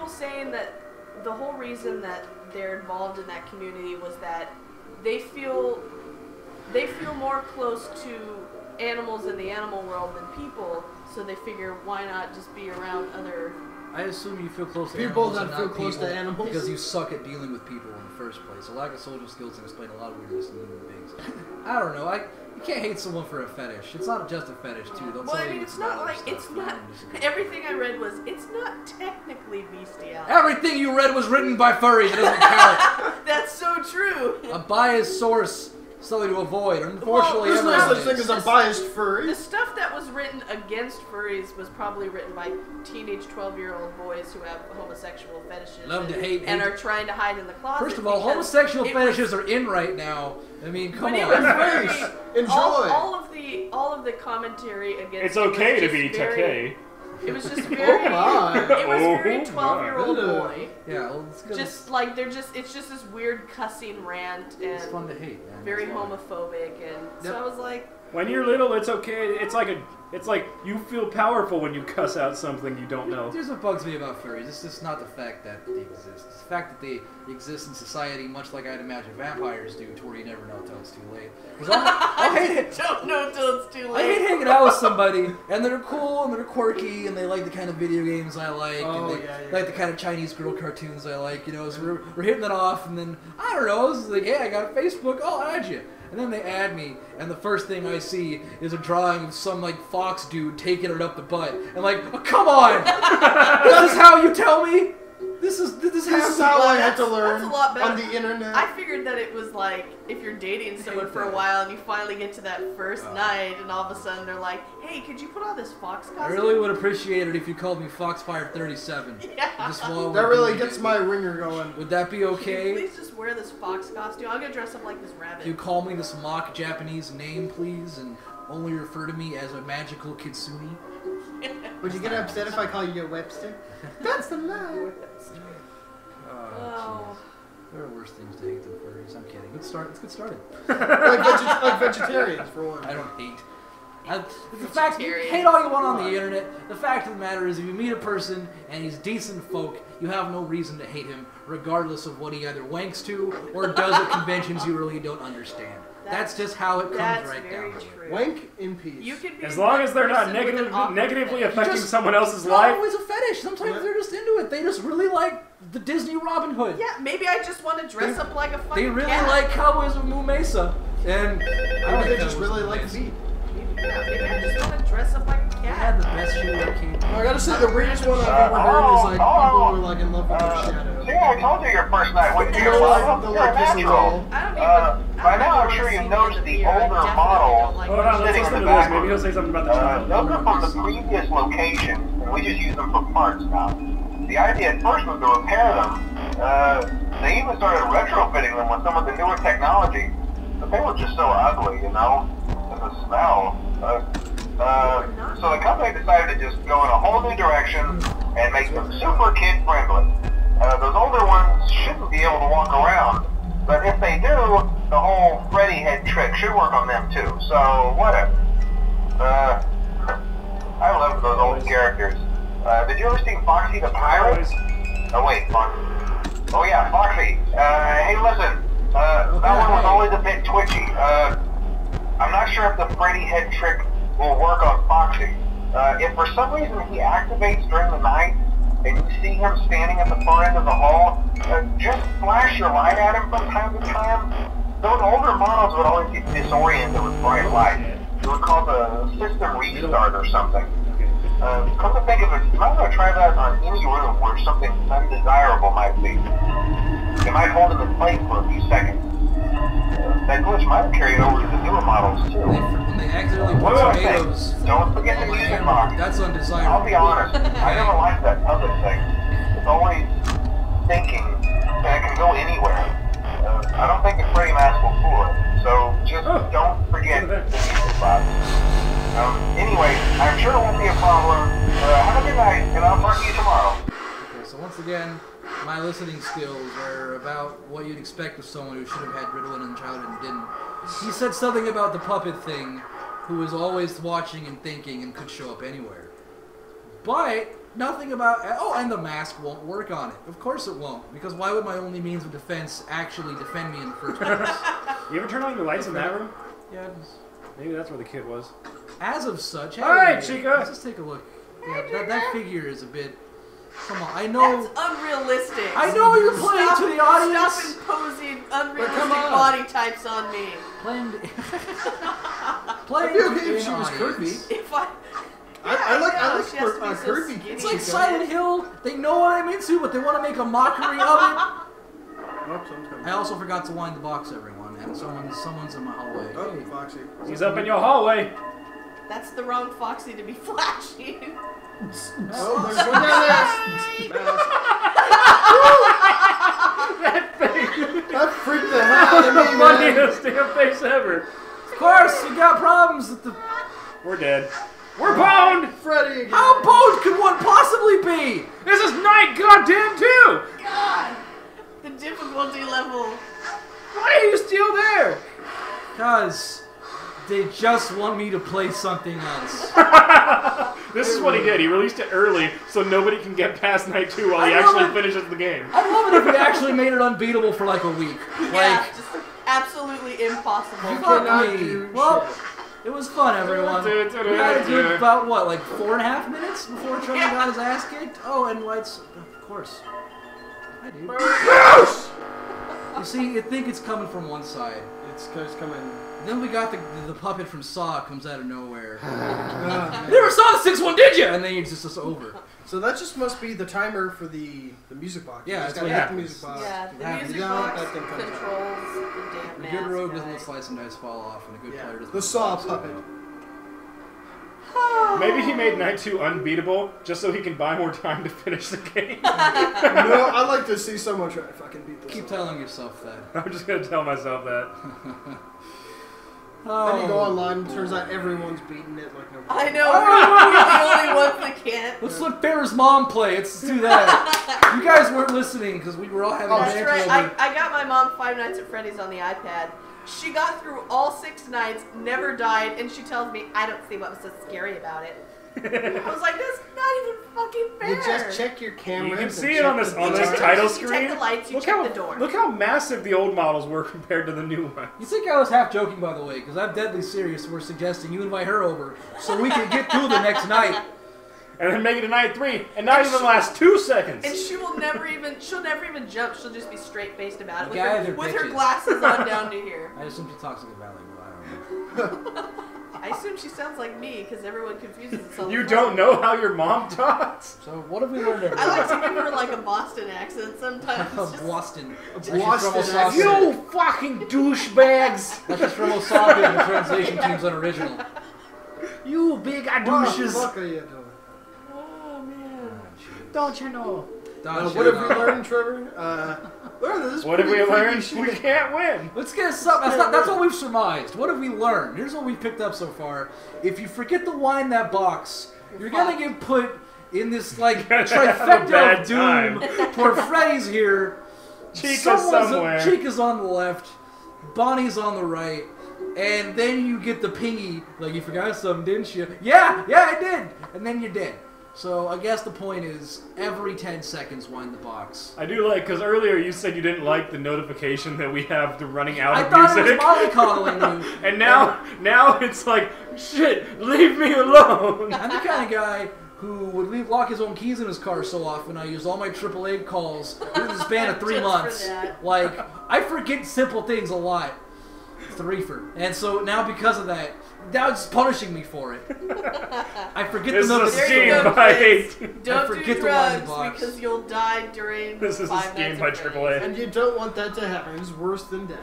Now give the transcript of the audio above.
saying that the whole reason that they're involved in that community was that they feel more close to animals in the animal world than people, so they figure why not just be around other... I assume you feel close to people animals that feel close to animals because you suck at dealing with people in the first place. A lack of social skills can explain a lot of weirdness in human beings. I don't know. You can't hate someone for a fetish. It's not just a fetish, too. Don't well, I mean, it's not like it's not. Everything I read was it's not technically bestiality. Everything you read was written by furries. It doesn't count. That's so true. A biased source. Something to avoid. Unfortunately, there's no such thing as a biased furry. The stuff that was written against furries was probably written by teenage 12-year-old boys who have homosexual fetishes and are trying to hide in the closet. First of all, homosexual fetishes are in right now. I mean, come on. It was very, enjoy. All of the commentary against. It's okay to be takei. It was just very. It was very 12-year-old boy. Yeah, well, it's good. Just like it's just this weird cussing rant and it's fun to hate, man. Very homophobic, and so I was like, when you're little, it's okay. It's like you feel powerful when you cuss out something you don't know. Here's what bugs me about furries. It's just not the fact that they exist. It's the fact that they exist in society, much like I'd imagine vampires do, to where you never know till it's too late. I hate it. Don't know till it's too late. I hate hanging out with somebody, and they're cool, and they're quirky, and they like the kind of video games I like, and they like the kind of Chinese girl cartoons I like, you know, so we're hitting it off, and then, I don't know, it's like, hey, I got a Facebook, I'll add you. And then they add me, and the first thing I see is a drawing of some, like, fox dude taking it up the butt. And like, oh, come on! This is how you tell me? This is how I had to learn a lot better. On the internet. I figured that it was like, if you're dating someone for a while and you finally get to that first night, and all of a sudden they're like, hey, could you put on this fox costume? I really would appreciate it if you called me Foxfire37. Yeah. That really gets my ringer going. Would that be okay? Please just wear this fox costume. I'm gonna dress up like this rabbit. Could you call me this mock Japanese name, please, and only refer to me as a magical kitsune? Would you get upset if I call you a Webster? That's the lie. Oh. There are worse things to hate than furries. I'm kidding. Let's get started. like vegetarians, for one. I don't hate. The fact you hate all you want on the internet. The fact of the matter is, if you meet a person and he's decent folk, you have no reason to hate him, regardless of what he either wanks to or does at conventions you really don't understand. That's just how it comes right down. True. Wank in peace. You can be as long as they're not negatively affecting someone else's life. It's always a fetish. Sometimes they're just into it. They just really like the Disney Robin Hood. Yeah, maybe I just want to dress up like a fucking They really cat. like Cowboys of Moo Mesa. And I don't think they just really like feet. Yeah, maybe I just want to dress up like a cat. They had the best shoe arcade. I gotta say, the weirdest one I've ever heard is like people who are like in love with their shadow. See, I told you your first night wouldn't be your love. You're a natural. By now, I'm sure you've noticed the older model sitting in the back. Maybe he'll say something about the child. Those are from the previous location, and we just use them for parts now. The idea at first was to repair them. They even started retrofitting them with some of the newer technology. But they were just so ugly, you know? And the smell. So the company decided to just go in a whole new direction and make them super kid-friendly. Those older ones shouldn't be able to walk around, but if they do, the whole Freddy head trick should work on them too, so whatever. I love those old characters. Did you ever see Foxy the Pirate? Oh wait, Foxy. Oh yeah, Foxy. Hey listen, that one was always a bit twitchy. I'm not sure if the Freddy head trick will work on Foxy. If for some reason he activates during the night, and you see him standing at the far end of the hall, just flash your light at him from time to time. Those older models would always get disoriented with bright light. It would cause a system restart or something. Come to think of it, you might want to try that on any room where something undesirable might be. It might hold him in place for a few seconds. That glitch might have carried over to the newer models too. When they accidentally put tomatoes. Don't forget the music box. That's undesirable. I'll be honest, I never liked that puppet thing. It's always thinking, and it can go anywhere. I don't think the Freddy mask will fool it, so just don't forget the music box. Anyway, I'm sure it won't be a problem. Have a good night, and I'll talk to you tomorrow. Okay, so once again, my listening skills are about what you'd expect of someone who should have had Ritalin in childhood and didn't. He said something about the puppet thing, who was always watching and thinking and could show up anywhere. But Nothing about... Oh, and the mask won't work on it. Of course it won't. Because why would my only means of defense actually defend me in the first place? You ever turn on your lights in that room? Yeah. Maybe that's where the kid was. As of such... Hey, Alright, Chica! Let's just take a look. Yeah, that figure is a bit... Come on, I know... That's unrealistic. I know you're playing to the audience! Stop imposing unrealistic body types on me. Playing... I'd be okay if she was curvy. If I like she has to be so curvy. skinny. It's like Silent Hill. They know what I'm into, but they want to make a mockery of it. I also forgot to wind the box, everyone, and someone's in my hallway. Oh, Hey. Foxy. He's up in your hallway. That's the wrong Foxy to be flashing. Oh, there's one down there. That thing. That freaked the hell out of The me, man. funniest damn face ever. Of course, you got problems with the... We're dead. We're boned! Freddy again. How boned could one possibly be? This is night goddamn too! God, the difficulty level. Why are you still there? Because they just want me to play something else. This is what he did. He released it early so nobody can get past night 2 while he I love actually it. finishes the game. I'd love it if we actually made it unbeatable for like a week. Yeah, Like, just absolutely impossible. fuck cannot me. do Well, shit. it was fun, everyone. We had a good about, what, like 4.5 minutes before Trevor got his ass kicked? Oh, and lights, of course. I do. You see, you think it's coming from one side. It's coming. Then we got the puppet from Saw comes out of nowhere. You never saw the 6-1, did you? And then it's just over. So that just must be the timer for the music box. Yeah, You that's just what gotta hit happens. the music box. Yeah, the happens. music Yeah, box that thing comes controls the damn A mask. good rogue doesn't guy. let slice and dice fall off, and a good player doesn't The let Saw slice puppet. Maybe he made night 2 unbeatable just so he can buy more time to finish the game. No, I'd like to see someone try to fucking beat this. Keep telling yourself that. I'm just gonna tell myself that. Then you go online and turns out everyone's beating it like nobody. I know, we're the only ones that can't. Let's let Farrah's mom play. Let's do that. You guys weren't listening because we were all having a That's banter right. over... I got my mom Five Nights at Freddy's on the iPad. She got through all 6 nights, never died, and she tells me, I don't see what was so scary about it. I was like, that's not even fucking fair. You just check your cameras. You can and see it check on this the on door. this title You screen. check the lights, you Look check how the door. look how massive the old models were compared to the new ones. You think I was half joking, by the way, because I'm deadly serious. We're suggesting you invite her over so we can get through the next night. And then make it a night 3, and not even last 2 seconds. And she'll never even jump. She'll just be straight faced about it You guys are with her bitches. glasses on down to here. I assume she talks like a ballet, but I don't know. I assume she sounds like me because everyone confuses itself. You don't know how your mom talks? So what have we learned, I like everyone? to give her like a Boston accent sometimes. It's just- Boston. Boston accent. You fucking douchebags! That's just from Osaka and the translation team's unoriginal. You big What the douches! fuck are you doing? Oh man. Don't you know? What have we learned, Trevor? This What have we pretty learned? freaky We shit. can't win. Let's get something. That's what we've surmised. What have we learned? Here's what we've picked up so far. If you forget to wind that box, you're gonna get put in this like Have a trifecta bad of doom where Freddy's here, Chica's someone's- somewhere. Chica's on the left, Bonnie's on the right, and then you get the pingy, like you forgot something, didn't you? Yeah, I did. And then you're dead. So I guess the point is, every 10 seconds wind the box. I do like, because earlier you said you didn't like the notification that we have the running out I of thought music. it was mollycoddling you. And now it's like, shit, leave me alone. I'm the kind of guy who would lock his own keys in his car so often. I use all my AAA calls in the span of 3 Just for months. that. Like, I forget simple things a lot. It's the reefer. And so now because of that, now it's punishing me for it. I forget This the is a numbers. There you scheme go, by kids. 8. Don't forget do to wind the drugs box. because you'll die during This is a 5 scheme Nights by at Freddy's. AAA. And you don't want that to happen. It's worse than death.